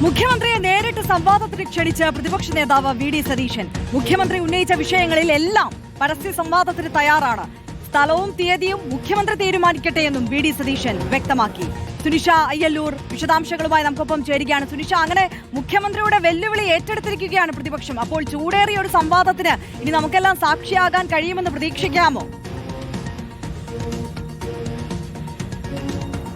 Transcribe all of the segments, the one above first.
മുഖ്യമന്ത്രിയെ നേരിട്ട് സംവാദത്തിന് ക്ഷണിച്ച പ്രതിപക്ഷ നേതാവ് വി ഡി സതീശൻ മുഖ്യമന്ത്രി ഉന്നയിച്ച വിഷയങ്ങളിൽ എല്ലാം പരസ്യ സംവാദത്തിന് തയ്യാറാണ്. സ്ഥലവും തീയതിയും മുഖ്യമന്ത്രി തീരുമാനിക്കട്ടെ എന്നും വി ഡി സതീശൻ വ്യക്തമാക്കി. സുനിഷ അയ്യല്ലൂർ വിശദാംശങ്ങളുമായി നമുക്കൊപ്പം ചേരുകയാണ്. സുനിഷ, അങ്ങനെ മുഖ്യമന്ത്രിയുടെ വെല്ലുവിളി ഏറ്റെടുത്തിരിക്കുകയാണ് പ്രതിപക്ഷം. അപ്പോൾ ചൂടേറിയ ഒരു സംവാദത്തിന് ഇനി നമുക്കെല്ലാം സാക്ഷിയാകാൻ കഴിയുമെന്ന് പ്രതീക്ഷിക്കാമോ?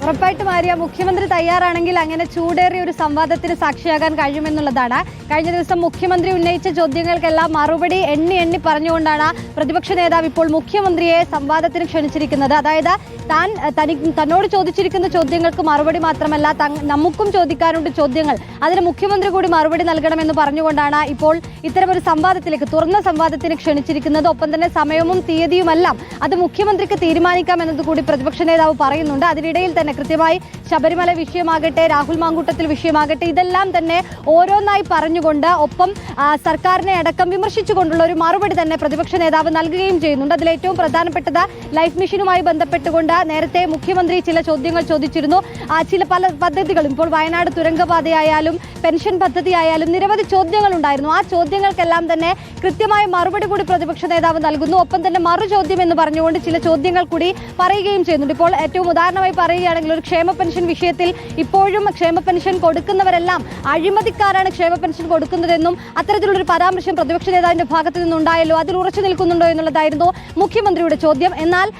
ഉറപ്പായിട്ടും ആര്യ, മുഖ്യമന്ത്രി തയ്യാറാണെങ്കിൽ അങ്ങനെ ചൂടേറിയ ഒരു സംവാദത്തിന് സാക്ഷിയാകാൻ കഴിയുമെന്നുള്ളതാണ്. കഴിഞ്ഞ ദിവസം മുഖ്യമന്ത്രി ഉന്നയിച്ച ചോദ്യങ്ങൾക്കെല്ലാം മറുപടി എണ്ണി പറഞ്ഞുകൊണ്ടാണ് പ്രതിപക്ഷ നേതാവ് ഇപ്പോൾ മുഖ്യമന്ത്രിയെ സംവാദത്തിന് ക്ഷണിച്ചിരിക്കുന്നത്. അതായത് തന്നോട് ചോദിച്ചിരിക്കുന്ന ചോദ്യങ്ങൾക്ക് മറുപടി മാത്രമല്ല, നമുക്കും ചോദിക്കാനുണ്ട് ചോദ്യങ്ങൾ, അതിന് മുഖ്യമന്ത്രി കൂടി മറുപടി നൽകണമെന്ന് പറഞ്ഞുകൊണ്ടാണ് ഇപ്പോൾ ഇത്തരമൊരു സംവാദത്തിലേക്ക്, തുറന്ന സംവാദത്തിന് ക്ഷണിച്ചിരിക്കുന്നത്. ഒപ്പം തന്നെ സമയവും തീയതിയുമെല്ലാം അത് മുഖ്യമന്ത്രിക്ക് തീരുമാനിക്കാം എന്നതുകൂടി പ്രതിപക്ഷ നേതാവ് പറയുന്നുണ്ട്. അതിനിടയിൽ തന്നെ കൃത്യമായി ശബരിമല വിഷയമാകട്ടെ, രാഹുൽ മാങ്കൂട്ടത്തിൽ വിഷയമാകട്ടെ, ഇതെല്ലാം തന്നെ ഓരോന്നായി പറഞ്ഞുകൊണ്ട് ഒപ്പം സർക്കാരിനെ അടക്കം വിമർശിച്ചുകൊണ്ടുള്ള ഒരു മറുപടി തന്നെ പ്രതിപക്ഷ നേതാവ് നൽകുകയും ചെയ്യുന്നുണ്ട്. അതിൽ ഏറ്റവും പ്രധാനപ്പെട്ടത് ലൈഫ് മിഷനുമായി ബന്ധപ്പെട്ടുകൊണ്ട് നേരത്തെ മുഖ്യമന്ത്രി ചില ചോദ്യങ്ങൾ ചോദിച്ചിരുന്നു. പല പദ്ധതികളും, ഇപ്പോൾ വയനാട് തുരങ്കപാതയായാലും പെൻഷൻ പദ്ധതിയായാലും നിരവധി ചോദ്യങ്ങൾ ഉണ്ടായിരുന്നു. ആ ചോദ്യങ്ങൾക്കെല്ലാം തന്നെ കൃത്യമായ മറുപടി കൂടി പ്രതിപക്ഷ നേതാവ് നൽകുന്നു. ഒപ്പം തന്നെ മറുചോദ്യം എന്ന് പറഞ്ഞുകൊണ്ട് ചില ചോദ്യങ്ങൾ കൂടി പറയുകയും ചെയ്യുന്നുണ്ട്. ഇപ്പോൾ ഏറ്റവും ഉദാഹരണമായി പറയുകയാണെങ്കിൽ ഒരു ക്ഷേമ പെൻഷൻ വിഷയത്തിൽ ഇപ്പോഴും ക്ഷേമ പെൻഷൻ കൊടുക്കുന്നവരെല്ലാം അഴിമതിക്കാരാണ് ക്ഷേമ പെൻഷൻ കൊടുക്കുന്നതെന്നും അത്തരത്തിലുള്ളൊരു പരാമർശം പ്രതിപക്ഷ നേതാവിന്റെ ഭാഗത്തു നിന്നുണ്ടായല്ലോ, അതിൽ ഉറച്ചു നിൽക്കുന്നുണ്ടോ എന്നുള്ളതായിരുന്നു മുഖ്യമന്ത്രിയുടെ ചോദ്യം. എന്നാൽ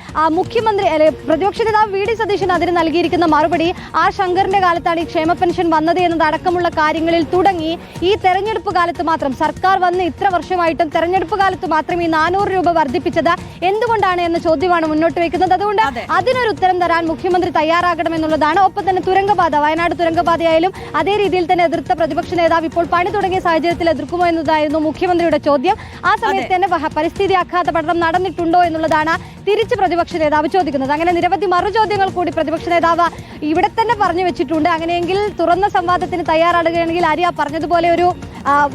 പ്രതിപക്ഷ നേതാവ് വി ഡി സതീശൻ അതിന് നൽകിയിരിക്കുന്ന മറുപടി, ആർ ശങ്കറിന്റെ കാലത്താണ് ഈ ക്ഷേമ പെൻഷൻ വന്നത് എന്നതടക്കമുള്ള കാര്യങ്ങളിൽ തുടങ്ങി ഈ തെരഞ്ഞെടുപ്പ് കാലത്ത് മാത്രം, സർക്കാർ വന്ന് ഇത്ര വർഷമായിട്ടും തെരഞ്ഞെടുപ്പ് കാലത്ത് മാത്രം ഈ 400 രൂപ വർദ്ധിപ്പിച്ചത് എന്തുകൊണ്ടാണ് എന്ന ചോദ്യമാണ് മുന്നോട്ട് വയ്ക്കുന്നത്. അതുകൊണ്ട് അതിനൊരു ഉത്തരം തരാൻ മുഖ്യമന്ത്രി തയ്യാറാകണമെന്നുള്ളതാണ്. ഒപ്പം തന്നെ തുരങ്കപാത, വയനാട് തുരങ്കപാതയായാലും അതേ രീതിയിൽ തന്നെ എതിർത്ത പ്രതിപക്ഷ നേതാവ് ഇപ്പോൾ പണി തുടങ്ങിയ സാഹചര്യത്തിൽ എതിർക്കുമോ എന്നതായിരുന്നു മുഖ്യമന്ത്രിയുടെ ചോദ്യം. ആ സമയത്ത് തന്നെ പരിസ്ഥിതി ആഘാത പഠനം നടന്നിട്ടുണ്ടോ എന്നുള്ളതാണ് തിരിച്ച് പ്രതിപക്ഷ നേതാവ് ചോദിക്കുന്നത്. അങ്ങനെ നിരവധി മറുചോദ്യങ്ങൾ കൂടി പ്രതിപക്ഷ നേതാവ് ഇവിടെ തന്നെ പറഞ്ഞു വെച്ചിട്ടുണ്ട്. അങ്ങനെയെങ്കിൽ തുറന്ന സംവാദത്തിന് തയ്യാറാടുകയാണെങ്കിൽ ആര്യ പറഞ്ഞതുപോലെ ഒരു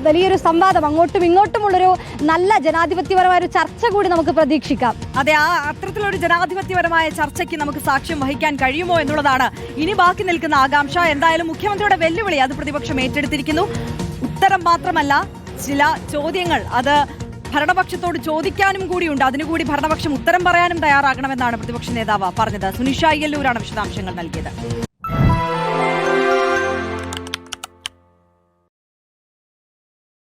വലിയൊരു സംവാദം, അങ്ങോട്ടും ഇങ്ങോട്ടുമുള്ളൊരു നല്ല ജനാധിപത്യപരമായ ഒരു ചർച്ച കൂടി നമുക്ക് പ്രതീക്ഷിക്കാം. അതെ, അത്തരത്തിലൊരു ജനാധിപത്യപരമായ ചർച്ചയ്ക്ക് നമുക്ക് സാക്ഷ്യം വഹിക്കാൻ കഴിയുമോ എന്നുള്ളതാണ് ഇനി ബാക്കി നിൽക്കുന്ന ആകാംക്ഷ. എന്തായാലും മുഖ്യമന്ത്രിയുടെ വെല്ലുവിളി അത് പ്രതിപക്ഷം ഏറ്റെടുത്തിരിക്കുന്നു. ഉത്തരം മാത്രമല്ല, ചില ചോദ്യങ്ങൾ അത് ഭരണപക്ഷത്തോട് ചോദിക്കാനും കൂടിയുണ്ട്. അതിനുകൂടി ഭരണപക്ഷം ഉത്തരം പറയാനും തയ്യാറാകണമെന്നാണ് പ്രതിപക്ഷ നേതാവ് പറഞ്ഞത്. സുനിഷ അയ്യല്ലൂരാണ് വിശദാംശങ്ങൾ നൽകിയത്.